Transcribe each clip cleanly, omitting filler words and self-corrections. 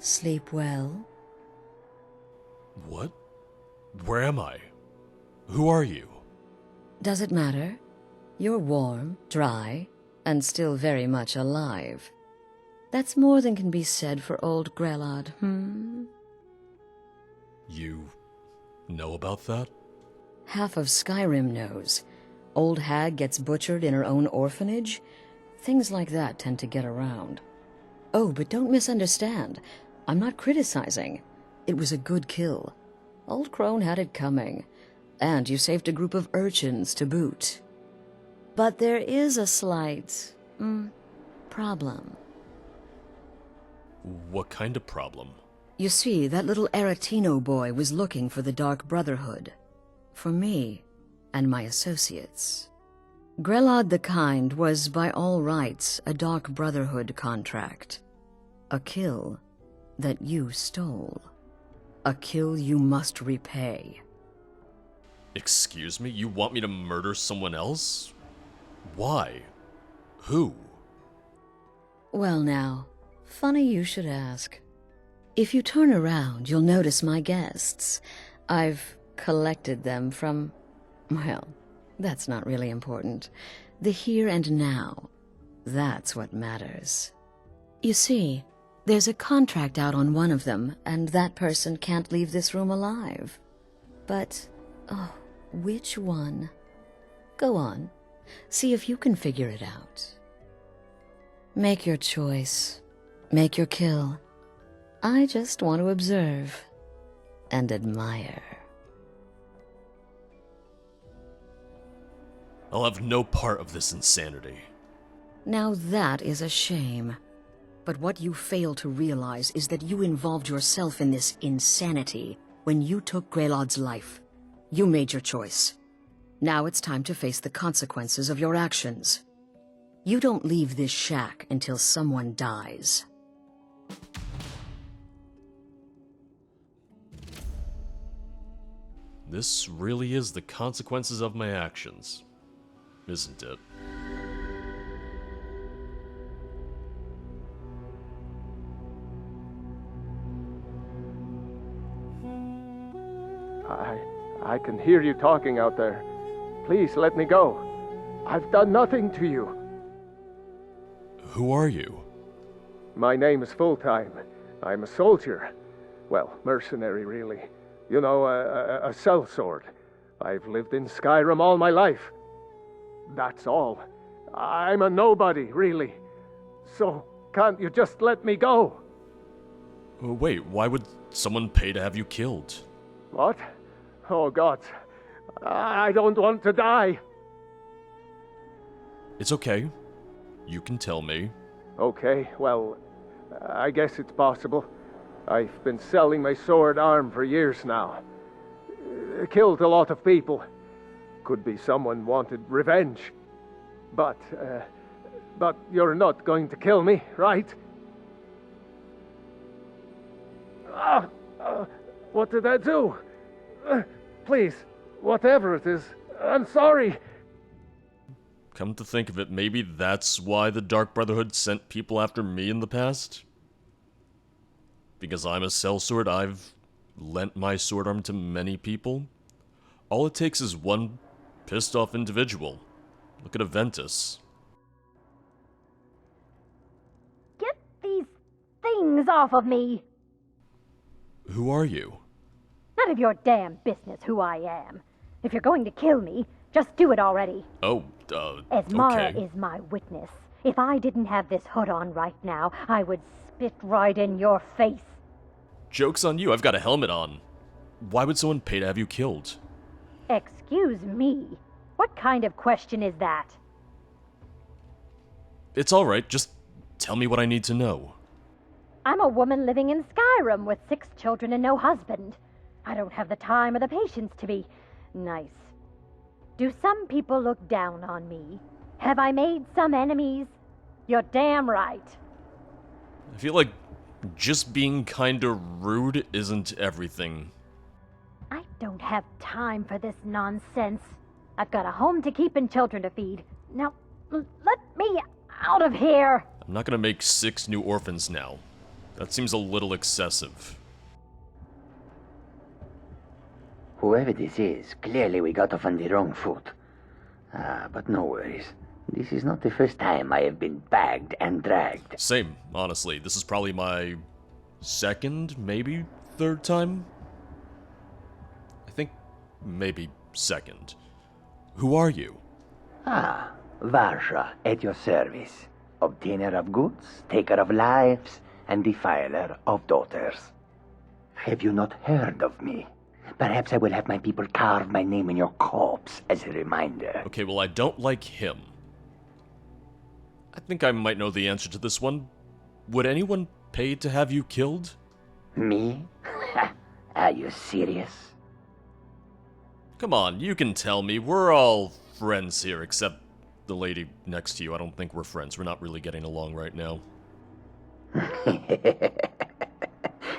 Sleep well? What? Where am I? Who are you? Does it matter? You're warm, dry, and still very much alive. That's more than can be said for old Grelod, You know about that? Half of Skyrim knows. Old hag gets butchered in her own orphanage. Things like that tend to get around. Oh, but don't misunderstand. I'm not criticizing. It was a good kill. Old Crone had it coming. And you saved a group of urchins to boot. But there is a slight, problem. What kind of problem? You see, that little Aretino boy was looking for the Dark Brotherhood. For me and my associates. Grelod the Kind was, by all rights, a Dark Brotherhood contract. A kill that you stole. A kill you must repay. Excuse me? You want me to murder someone else? Why? Who? Well now, funny you should ask. If you turn around, you'll notice my guests. I've collected them from, well, that's not really important. The here and now, that's what matters. You see, there's a contract out on one of them, and that person can't leave this room alive. But, oh, which one? Go on, see if you can figure it out. Make your choice. Make your kill. I just want to observe and admire. I'll have no part of this insanity. Now that is a shame. But what you fail to realize is that you involved yourself in this insanity when you took Grelod's life. You made your choice. Now it's time to face the consequences of your actions. You don't leave this shack until someone dies. This really is the consequences of my actions, isn't it? I can hear you talking out there. Please let me go. I've done nothing to you. Who are you? My name is Full-Time. I'm a soldier. Well, mercenary, really. You know, a sellsword. I've lived in Skyrim all my life. That's all. I'm a nobody, really. So, can't you just let me go? Wait, why would someone pay to have you killed? What? Oh, God. I don't want to die. It's okay. You can tell me. Okay, well, I guess it's possible. I've been selling my sword arm for years now. Killed a lot of people. Could be someone wanted revenge. But you're not going to kill me, right? What did I do? Please, whatever it is, I'm sorry. Come to think of it, maybe that's why the Dark Brotherhood sent people after me in the past? Because I'm a sellsword, I've lent my sword arm to many people. All it takes is one pissed off individual. Look at Aventus. Get these things off of me! Who are you? None of your damn business who I am. If you're going to kill me, just do it already. Oh, As Maro okay. is my witness. If I didn't have this hood on right now, I would spit right in your face. Joke's on you, I've got a helmet on. Why would someone pay to have you killed? Excuse me. What kind of question is that? It's alright, just tell me what I need to know. I'm a woman living in Skyrim with 6 children and no husband. I don't have the time or the patience to be nice. Do some people look down on me? Have I made some enemies? You're damn right. I feel like just being kinda rude isn't everything. I don't have time for this nonsense. I've got a home to keep and children to feed. Now, let me out of here. I'm not gonna make 6 new orphans now. That seems a little excessive. Whoever this is, clearly we got off on the wrong foot. But no worries. This is not the first time I have been bagged and dragged. Same, honestly. This is probably my second, maybe third time? I think maybe second. Who are you? Varsha, at your service. Obtainer of goods, taker of lives, and defiler of daughters. Have you not heard of me? Perhaps I will have my people carve my name in your corpse as a reminder. Okay, well, I don't like him. I think I might know the answer to this one. Would anyone pay to have you killed? Me? Are you serious? Come on, you can tell me. We're all friends here, except the lady next to you. I don't think we're friends. We're not really getting along right now.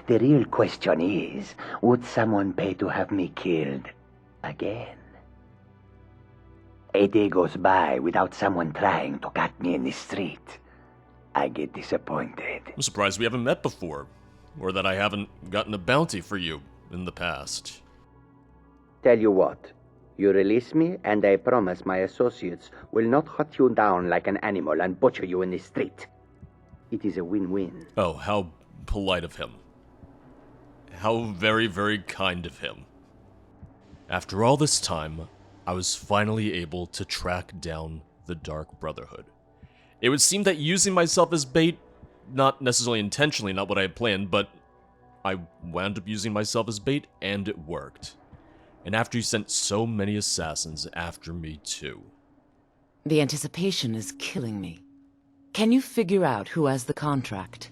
The real question is, would someone pay to have me killed again? A day goes by without someone trying to cut me in the street. I get disappointed. I'm surprised we haven't met before, or that I haven't gotten a bounty for you in the past. Tell you what, you release me and I promise my associates will not hunt you down like an animal and butcher you in the street. It is a win-win. Oh, how polite of him. How very, very kind of him. After all this time, I was finally able to track down the Dark Brotherhood. It would seem that using myself as bait, not necessarily intentionally, not what I had planned, but I wound up using myself as bait, and it worked. And after you sent so many assassins after me too. The anticipation is killing me. Can you figure out who has the contract?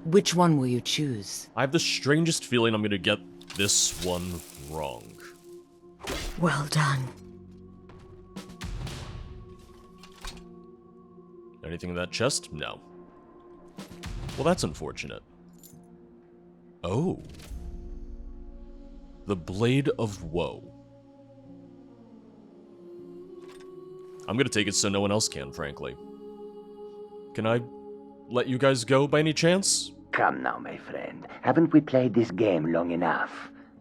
Which one will you choose? I have the strangest feeling I'm gonna get this one wrong. Well done. Anything in that chest? No. Well, that's unfortunate. Oh. The Blade of Woe. I'm gonna take it so no one else can, frankly. Can I let you guys go by any chance? Come now, my friend. Haven't we played this game long enough?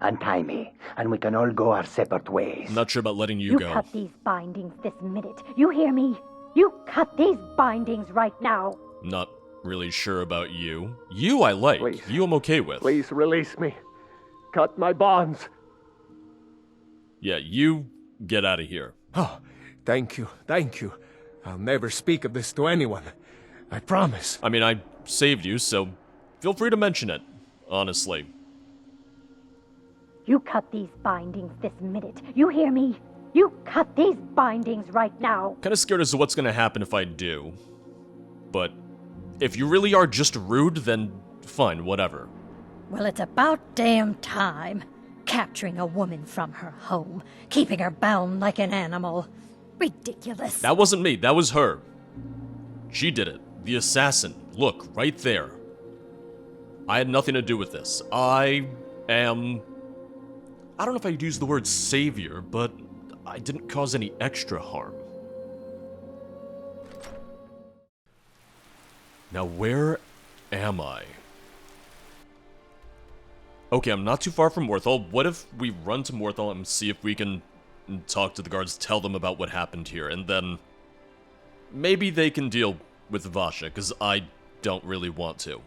Untie me, and we can all go our separate ways. I'm not sure about letting you You go. cut these bindings this minute. You hear me? You cut these bindings right now. Not really sure about you. You I like. Please. You I'm okay with. Please release me. Cut my bonds. Yeah, you get out of here. Oh, thank you, thank you. I'll never speak of this to anyone. I promise. I mean, I saved you, so feel free to mention it. Honestly. You cut these bindings this minute. You hear me? You cut these bindings right now. Kinda scared as to what's gonna happen if I do. But if you really are just rude, then fine, whatever. Well, it's about damn time. Capturing a woman from her home, keeping her bound like an animal. Ridiculous. That wasn't me, that was her. She did it. The assassin. Look, right there. I had nothing to do with this. I don't know if I'd use the word savior, but I didn't cause any extra harm. Now where am I? Okay, I'm not too far from Morthal. What if we run to Morthal and see if we can talk to the guards, tell them about what happened here, and then maybe they can deal with Vasha, because I don't really want to.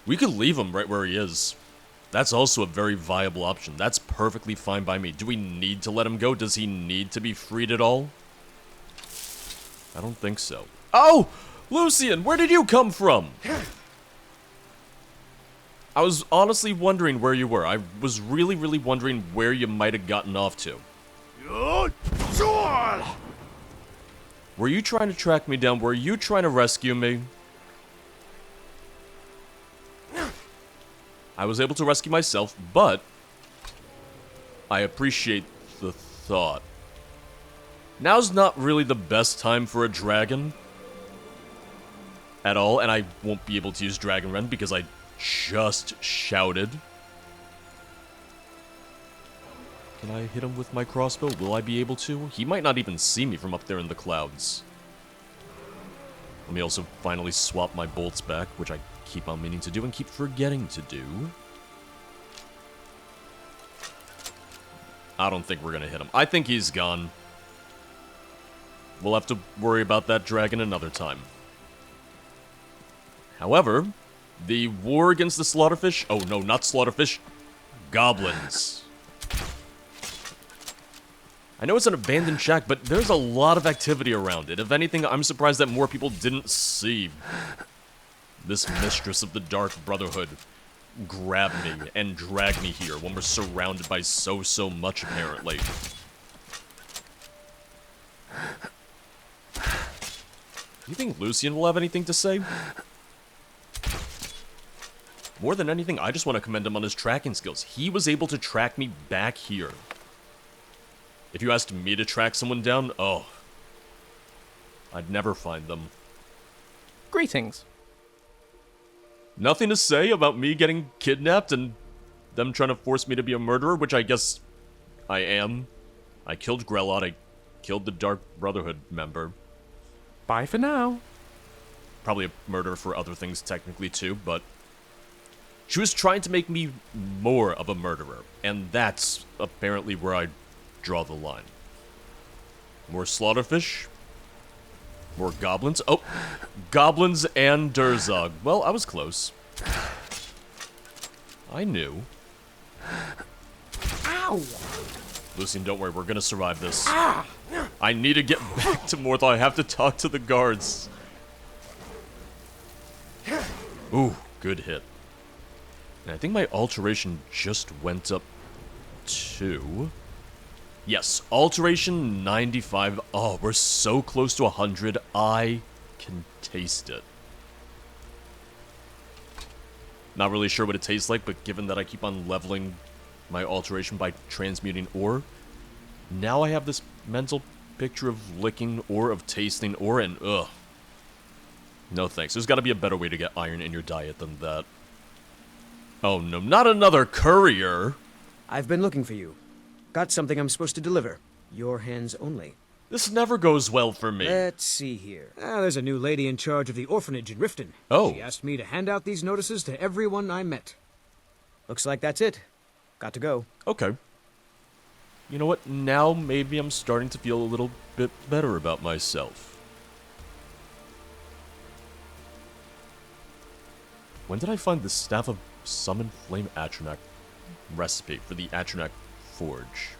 We could leave him right where he is. That's also a very viable option. That's perfectly fine by me. Do we need to let him go? Does he need to be freed at all? I don't think so. Oh! Lucian, where did you come from? I was honestly wondering where you were. I was really, really wondering where you might have gotten off to. Were you trying to track me down? Were you trying to rescue me? I was able to rescue myself, but I appreciate the thought. Now's not really the best time for a dragon at all, and I won't be able to use Dragon Rend because I just shouted. Can I hit him with my crossbow? Will I be able to? He might not even see me from up there in the clouds. Let me also finally swap my bolts back, which I keep on meaning to do and keep forgetting to do. I don't think we're gonna hit him. I think he's gone. We'll have to worry about that dragon another time. However, the war against the slaughterfish... Oh, no, not slaughterfish. Goblins. I know it's an abandoned shack, but there's a lot of activity around it. If anything, I'm surprised that more people didn't see this mistress of the Dark Brotherhood grab me and drag me here when we're surrounded by so much, apparently. You think Lucian will have anything to say? More than anything, I just want to commend him on his tracking skills. He was able to track me back here. If you asked me to track someone down, oh, I'd never find them. Greetings. Nothing to say about me getting kidnapped and them trying to force me to be a murderer, which I guess I am. I killed Grelod, I killed the Dark Brotherhood member. Bye for now. Probably a murderer for other things technically too, but she was trying to make me more of a murderer, and that's apparently where I draw the line. More slaughterfish. More goblins. Oh, goblins and Durzog. Well, I was close. I knew. Ow! Lucian, don't worry, we're gonna survive this. I need to get back to Morthal. I have to talk to the guards. Ooh, good hit. And I think my alteration just went up to... Yes, alteration 95. Oh, we're so close to 100. I can taste it. Not really sure what it tastes like, but given that I keep on leveling my alteration by transmuting ore, now I have this mental picture of licking ore, of tasting ore, and ugh. No thanks. There's got to be a better way to get iron in your diet than that. Oh no, not another courier! I've been looking for you. Got something I'm supposed to deliver. Your hands only. This never goes well for me. Let's see here. There's a new lady in charge of the orphanage in Riften. Oh. She asked me to hand out these notices to everyone I met. Looks like that's it. Got to go. Okay. You know what? Now maybe I'm starting to feel a little bit better about myself. When did I find the Staff of Summon Flame Atronach recipe for the Atronach Forge?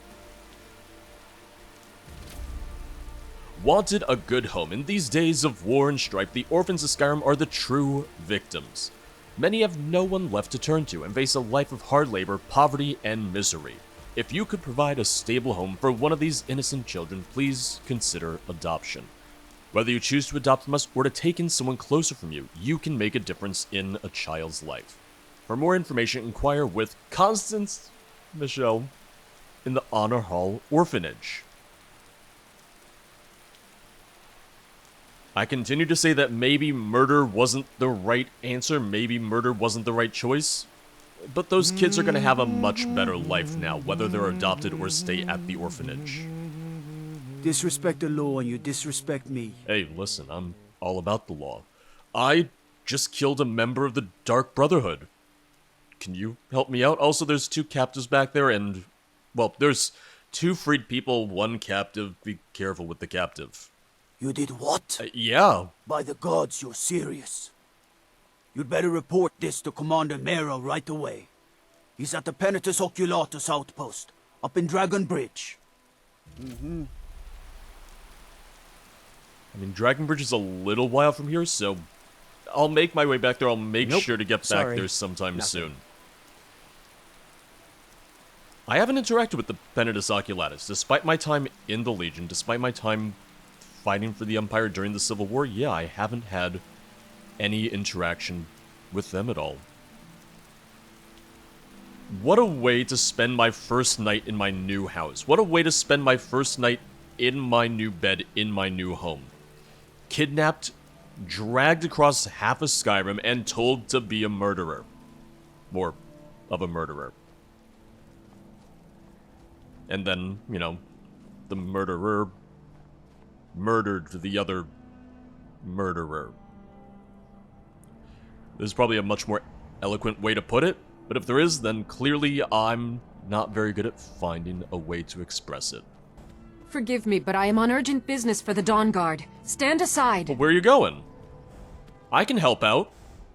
Wanted a good home. In these days of war and strife, the orphans of Skyrim are the true victims. Many have no one left to turn to and face a life of hard labor, poverty, and misery. If you could provide a stable home for one of these innocent children, please consider adoption. Whether you choose to adopt from us or to take in someone closer from you, you can make a difference in a child's life. For more information, inquire with Constance Michelle in the Honor Hall Orphanage. I continue to say that maybe murder wasn't the right answer, maybe murder wasn't the right choice, but those kids are going to have a much better life now, whether they're adopted or stay at the orphanage. Disrespect the law and you disrespect me. Hey, listen, I'm all about the law. I just killed a member of the Dark Brotherhood. Can you help me out? Also, there's 2 captives back there, and, well, there's 2 freed people, 1 captive. Be careful with the captive. You did what? Yeah. By the gods, you're serious. You'd better report this to Commander Maro right away. He's at the Penitus Oculatus outpost, up in Dragon Bridge. I mean, Dragon Bridge is a little while from here, so I'll make my way back there. I'll make sure to get back there sometime soon. I haven't interacted with the Penitus Oculatus. Despite my time in the Legion, despite my time fighting for the Empire during the Civil War, yeah, I haven't had any interaction with them at all. What a way to spend my first night in my new house. What a way to spend my first night in my new bed, in my new home. Kidnapped, dragged across half of Skyrim, and told to be a murderer. More of a murderer. And then, you know, the murderer murdered the other murderer. There's probably a much more eloquent way to put it, but if there is, then clearly I'm not very good at finding a way to express it. Forgive me, but I am on urgent business for the Dawnguard. Stand aside. Well, where are you going? I can help out.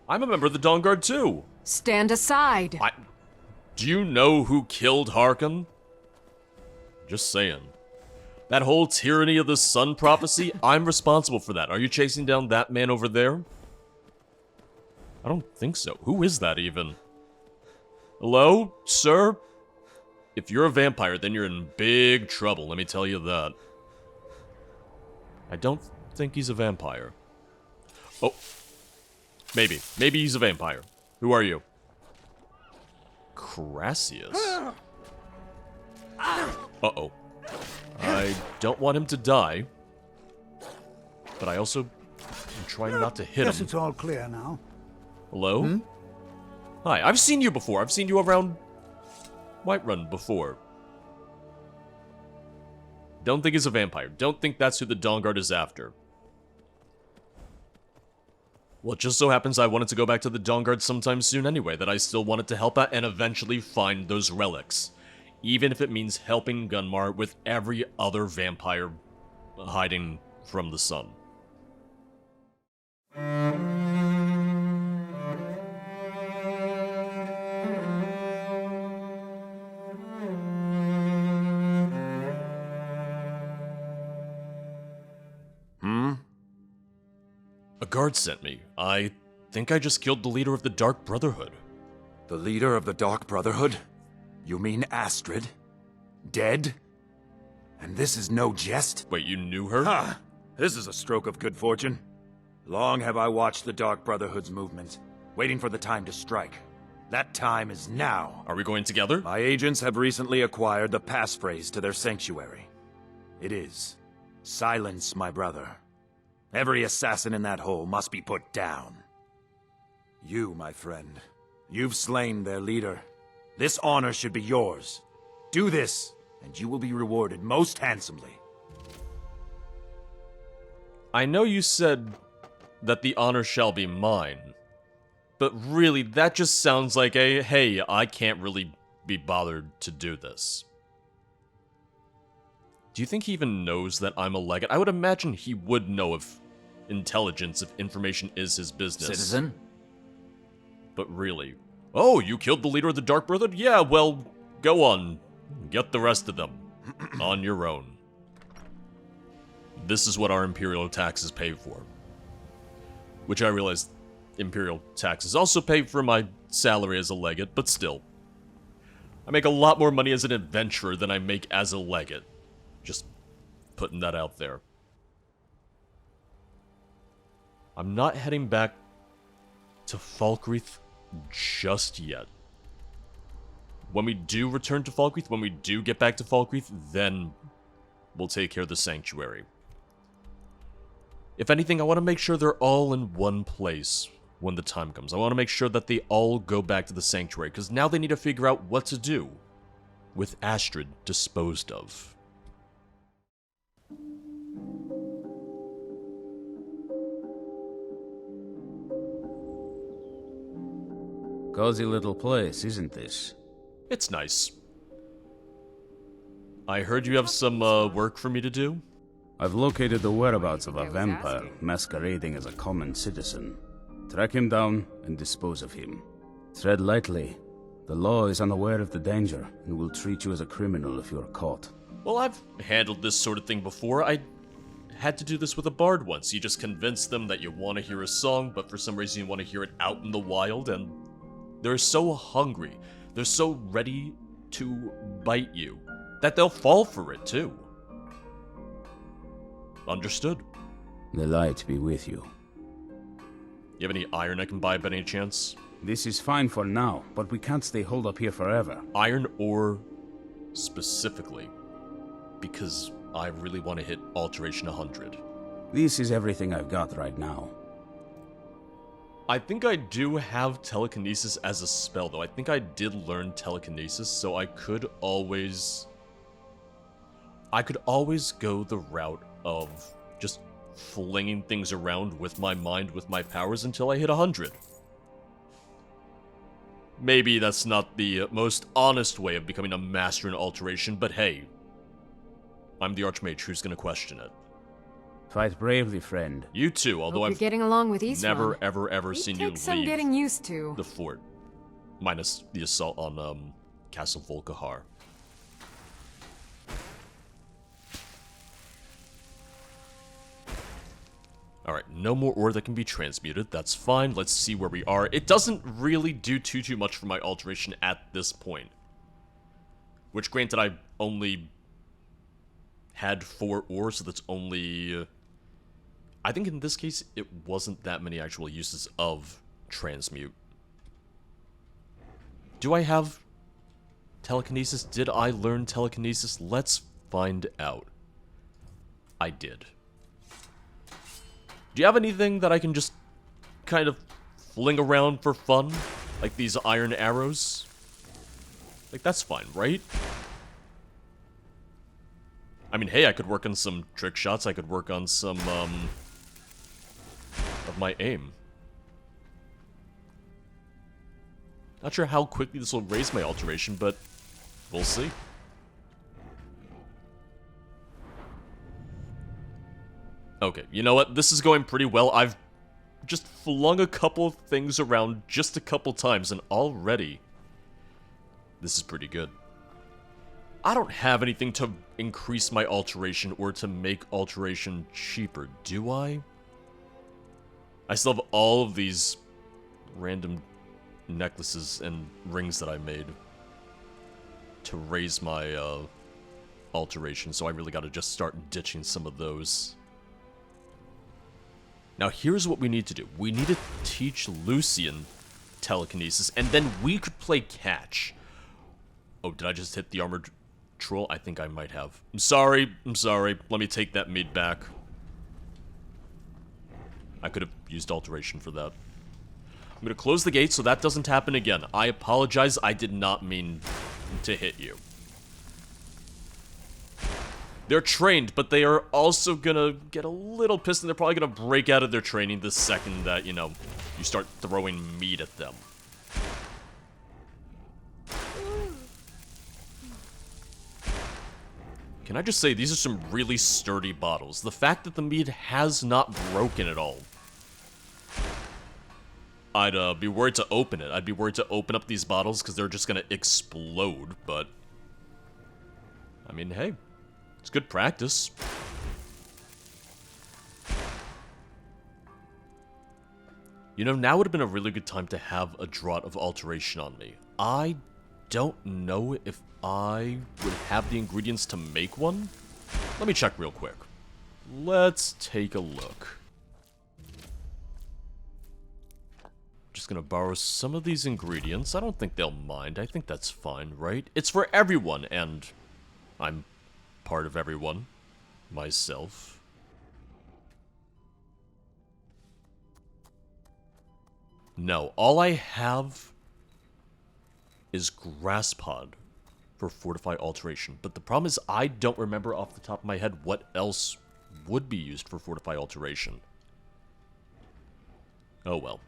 I'm a member of the Dawnguard too. Stand aside. Do you know who killed Harkon? Just saying. That whole tyranny of the sun prophecy, I'm responsible for that. Are you chasing down that man over there? I don't think so. Who is that even? Hello, sir? If you're a vampire, then you're in big trouble, let me tell you that. I don't think he's a vampire. Oh. Maybe. Maybe he's a vampire. Who are you? Crassius? Uh-oh. I don't want him to die. But I also am trying not to hit him. Guess it's all clear now. Hello? Hi, I've seen you before. I've seen you around Whiterun before. Don't think he's a vampire. Don't think that's who the Dawnguard is after. Well, it just so happens I wanted to go back to the Dawnguard sometime soon anyway, that I still wanted to help out and eventually find those relics. Even if it means helping Gunmar with every other vampire hiding from the sun. A guard sent me. I think I just killed the leader of the Dark Brotherhood. The leader of the Dark Brotherhood? You mean Astrid? Dead? And this is no jest? Wait, you knew her? Huh. This is a stroke of good fortune. Long have I watched the Dark Brotherhood's movement, waiting for the time to strike. That time is now. Are we going together? My agents have recently acquired the passphrase to their sanctuary. It is, "Silence, my brother." Every assassin in that hole must be put down. You, my friend, you've slain their leader. This honor should be yours. Do this, and you will be rewarded most handsomely. I know you said that the honor shall be mine, but really, that just sounds like a, hey, I can't really be bothered to do this. Do you think he even knows that I'm a legate? I would imagine he would know if intelligence, if information is his business. Citizen? But really. Oh, you killed the leader of the Dark Brotherhood? Yeah, well, go on. Get the rest of them. On your own. This is what our Imperial taxes pay for. Which I realize Imperial taxes also pay for my salary as a legate, but still. I make a lot more money as an adventurer than I make as a legate. Just putting that out there. I'm not heading back to Falkreath just yet. When we do return to Falkreath, when we do get back to Falkreath, then we'll take care of the sanctuary. If anything, I want to make sure they're all in one place when the time comes. I want to make sure that they all go back to the sanctuary, because now they need to figure out what to do with Astrid disposed of. Cozy little place, isn't this? It's nice. I heard you have some work for me to do? I've located the whereabouts of a vampire masquerading as a common citizen. Track him down and dispose of him. Tread lightly. The law is unaware of the danger and will treat you as a criminal if you are caught. Well, I've handled this sort of thing before. I had to do this with a bard once. You just convince them that you want to hear a song, but for some reason you want to hear it out in the wild, and they're so hungry, they're so ready to bite you, that they'll fall for it too. Understood. The light be with you. You have any iron I can buy by any chance? This is fine for now, but we can't stay holed up here forever. Iron ore specifically, because I really want to hit Alteration 100. This is everything I've got right now. I think I do have telekinesis as a spell, though. I think I did learn telekinesis, so I could always go the route of just flinging things around with my mind, with my powers, until I hit 100. Maybe that's not the most honest way of becoming a master in alteration, but hey, I'm the Archmage, who's gonna question it? Fight bravely, friend. You too, although Hope I've you're getting along with Eastron. never, ever He seen you takes some leave getting used to. the fort. Minus the assault on, Castle Volkihar. Alright, no more ore that can be transmuted. That's fine. Let's see where we are. It doesn't really do too much for my alteration at this point. Which, granted, I only had 4 ore, so that's only... I think in this case, it wasn't that many actual uses of transmute. Do I have telekinesis? Did I learn telekinesis? Let's find out. I did. Do you have anything that I can just kind of fling around for fun? Like these iron arrows? Like, that's fine, right? I mean, hey, I could work on some trick shots. I could work on some, of my aim. Not sure how quickly this will raise my alteration, but we'll see. Okay, you know what? This is going pretty well. I've just flung a couple of things around just a couple times, and already this is pretty good. I don't have anything to increase my alteration or to make alteration cheaper, do I? I still have all of these random necklaces and rings that I made to raise my alteration, so I really gotta just start ditching some of those. Now here's what we need to do. We need to teach Lucian telekinesis, and then we could play catch. Oh, did I just hit the armored troll? I think I might have. I'm sorry. Let me take that meat back. I could have used alteration for that. I'm gonna close the gate so that doesn't happen again. I apologize, I did not mean to hit you. They're trained, but they are also gonna get a little pissed, and they're probably gonna break out of their training the second that, you know, you start throwing meat at them. Can I just say, these are some really sturdy bottles. The fact that the meat has not broken at all. I'd be worried to open it. I'd be worried to open up these bottles because they're just gonna explode, but... I mean, hey. It's good practice. You know, now would have been a really good time to have a draught of alteration on me. I don't know if I would have the ingredients to make one. Let me check real quick. Let's take a look. Just gonna borrow some of these ingredients. I don't think they'll mind. I think that's fine, right? It's for everyone, and I'm part of everyone. Myself. No, all I have is grass pod for fortify alteration. But the problem is I don't remember off the top of my head what else would be used for fortify alteration. Oh well.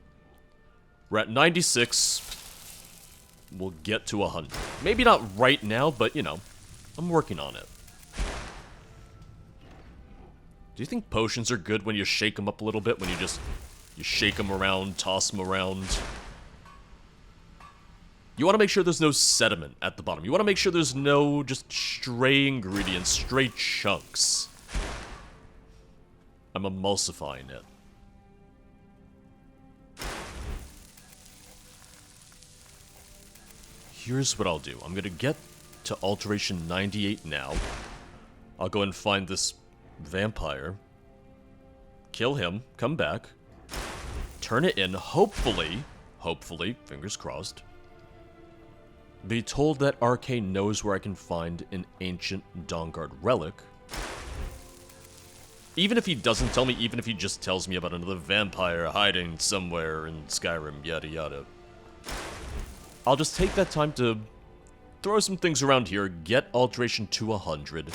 We're at 96. We'll get to 100. Maybe not right now, but you know, I'm working on it. Do you think potions are good when you shake them up a little bit? When you shake them around, toss them around? You want to make sure there's no sediment at the bottom. You want to make sure there's no just stray ingredients, stray chunks. I'm emulsifying it. Here's what I'll do. I'm going to get to alteration 98 now. I'll go and find this vampire. Kill him. Come back. Turn it in. Hopefully, fingers crossed, be told that Arcane knows where I can find an ancient Dawnguard relic. Even if he doesn't tell me, even if he just tells me about another vampire hiding somewhere in Skyrim, yada yada. I'll just take that time to throw some things around here, get alteration to 100.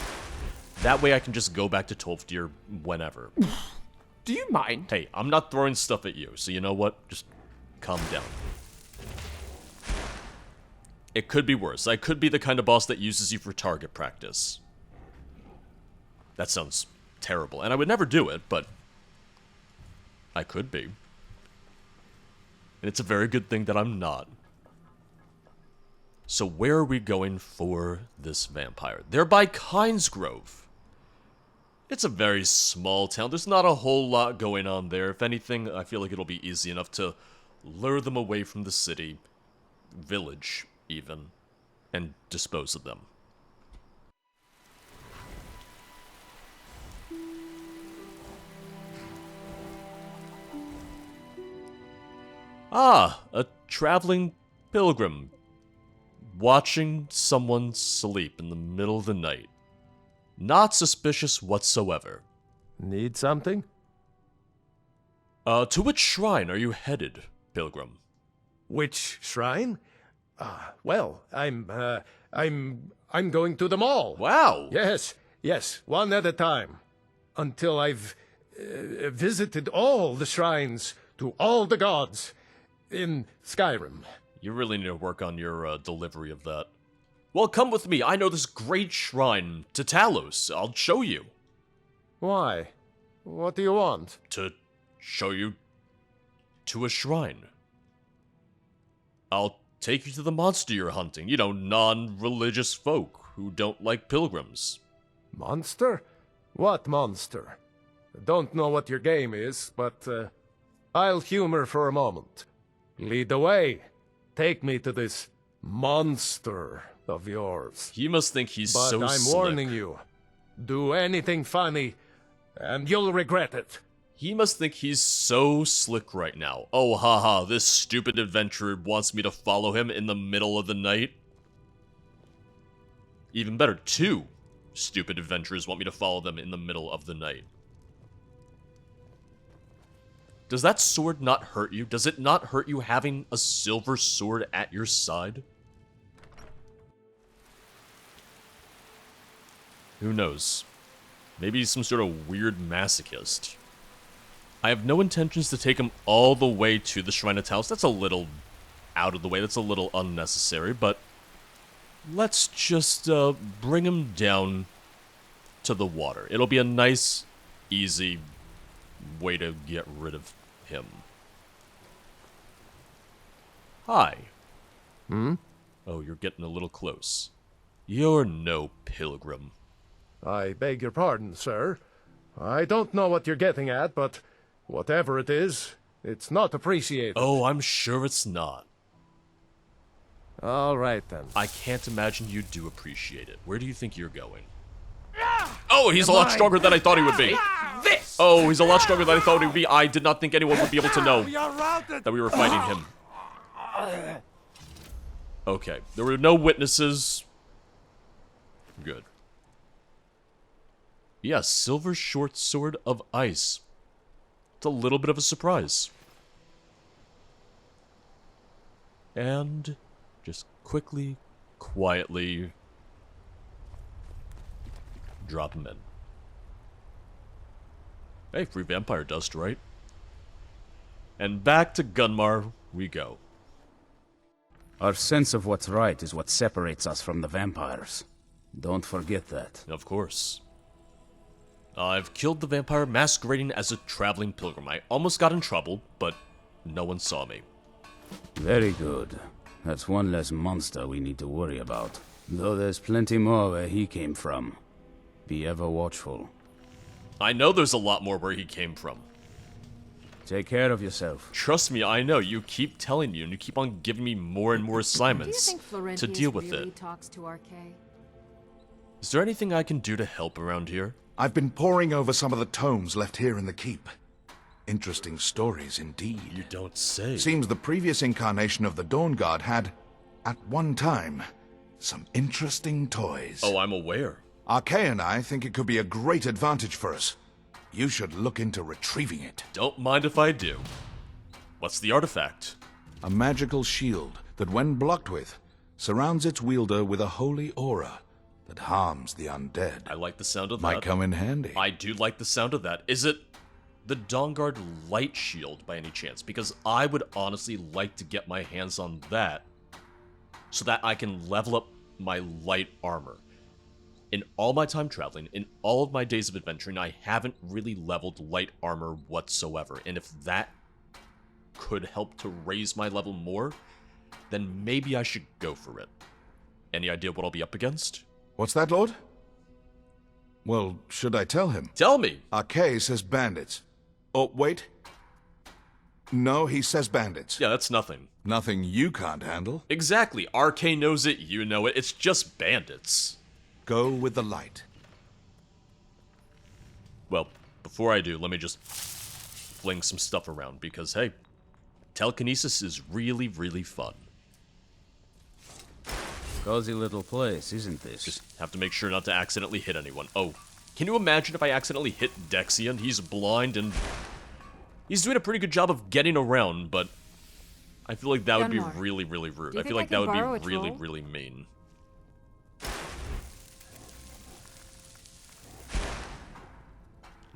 That way I can just go back to Tolfdir whenever. Do you mind? Hey, I'm not throwing stuff at you, so you know what? Just calm down. It could be worse. I could be the kind of boss that uses you for target practice. That sounds terrible, and I would never do it, but I could be. And it's a very good thing that I'm not. So where are we going for this vampire? They're by Kynesgrove. It's a very small town. There's not a whole lot going on there. If anything, I feel like it'll be easy enough to lure them away from the city, village even, and dispose of them. Ah, a traveling pilgrim watching someone sleep in the middle of the night. Not suspicious whatsoever. Need something? To which shrine are you headed, pilgrim? Which shrine? Well, I'm going to them all. Wow! Yes, one at a time. Until I've visited all the shrines to all the gods in Skyrim. You really need to work on your delivery of that. Well, come with me. I know this great shrine to Talos. I'll show you. Why? What do you want? To show you to a shrine. I'll take you to the monster you're hunting. You know, non-religious folk who don't like pilgrims. Monster? What monster? Don't know what your game is, but I'll humor for a moment. Lead the way. Take me to this monster of yours. He must think he's but so I'm slick. warning you. Do anything funny, and you'll regret it. He must think he's so slick right now. Oh, haha, this stupid adventurer wants me to follow him in the middle of the night. Even better, 2 stupid adventurers want me to follow them in the middle of the night. Does that sword not hurt you? Does it not hurt you having a silver sword at your side? Who knows? Maybe he's some sort of weird masochist. I have no intentions to take him all the way to the Shrine of Talos. That's a little out of the way. That's a little unnecessary, but let's just bring him down to the water. It'll be a nice, easy way to get rid of him. Hi. Oh, you're getting a little close. You're no pilgrim. I beg your pardon, sir. I don't know what you're getting at, but whatever it is, it's not appreciated. Oh, I'm sure it's not. All right, then. I can't imagine you do appreciate it. Where do you think you're going? Oh, he's a lot stronger than I thought he would be. Oh, he's a lot stronger than I thought he would be. I did not think anyone would be able to know that we were fighting him. Okay, there were no witnesses. Good. Yeah, silver short sword of ice. It's a little bit of a surprise. And just quickly, quietly drop him in. Hey, free vampire dust, right? And back to Gunmar we go. Our sense of what's right is what separates us from the vampires. Don't forget that. Of course. I've killed the vampire masquerading as a traveling pilgrim. I almost got in trouble, but no one saw me. Very good. That's one less monster we need to worry about. Though there's plenty more where he came from. Be ever watchful. I know there's a lot more where he came from. Take care of yourself. Trust me, I know. You keep telling me, and you keep on giving me more and more assignments to deal with really it. Talks to RK? Is there anything I can do to help around here? I've been poring over some of the tomes left here in the keep. Interesting stories indeed. You don't say. Seems the previous incarnation of the Dawnguard had, at one time, some interesting toys. Oh, I'm aware. RK and I think it could be a great advantage for us. You should look into retrieving it. Don't mind if I do. What's the artifact? A magical shield that, when blocked with, surrounds its wielder with a holy aura that harms the undead. I like the sound of that. Might come in handy. I do like the sound of that. Is it the Dawnguard light shield by any chance? Because I would honestly like to get my hands on that so that I can level up my light armor. In all my time traveling, in all of my days of adventuring, I haven't really leveled light armor whatsoever. And if that could help to raise my level more, then maybe I should go for it. Any idea what I'll be up against? What's that, Lord? Well, should I tell him? Tell me! Arcay says bandits. Oh, wait. No, he says bandits. Yeah, that's nothing. Nothing you can't handle. Exactly. Arcay knows it, you know it. It's just bandits. Go with the light. Well, before I do, let me just fling some stuff around, because, hey, telekinesis is really, really fun. Cozy little place, isn't this? Just have to make sure not to accidentally hit anyone. Oh, can you imagine if I accidentally hit Dexian? He's blind and he's doing a pretty good job of getting around, but I feel like that would be really, really rude. I feel like that would be really, really mean.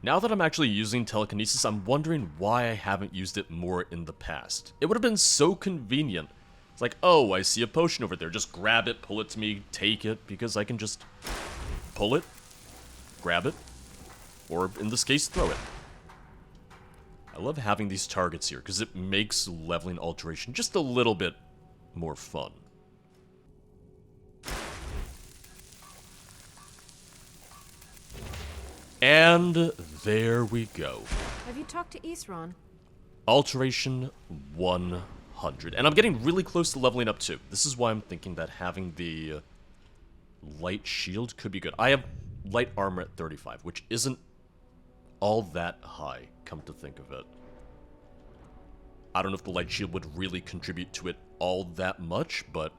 Now that I'm actually using telekinesis, I'm wondering why I haven't used it more in the past. It would have been so convenient. It's like, oh, I see a potion over there. Just grab it, pull it to me, take it, because I can just pull it, grab it, or in this case, throw it. I love having these targets here, because it makes leveling alteration just a little bit more fun. And there we go. Have you talked to Isran? Alteration 100. And I'm getting really close to leveling up too. This is why I'm thinking that having the light shield could be good. I have light armor at 35, which isn't all that high, come to think of it. I don't know if the light shield would really contribute to it all that much, but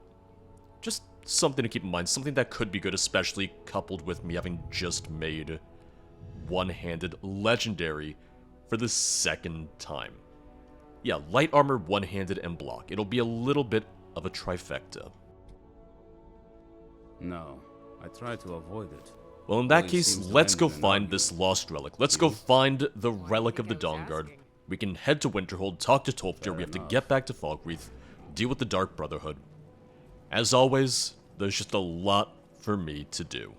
just something to keep in mind. Something that could be good, especially coupled with me having just made one-handed legendary for the second time. Yeah, light armor, one-handed, and block. It'll be a little bit of a trifecta. No, I try to avoid it. Well, in that case, let's go find this lost relic. Let's go find the relic of the Dawnguard. We can head to Winterhold, talk to Tolfdir. We have to get back to Falkreath, deal with the Dark Brotherhood. As always, there's just a lot for me to do.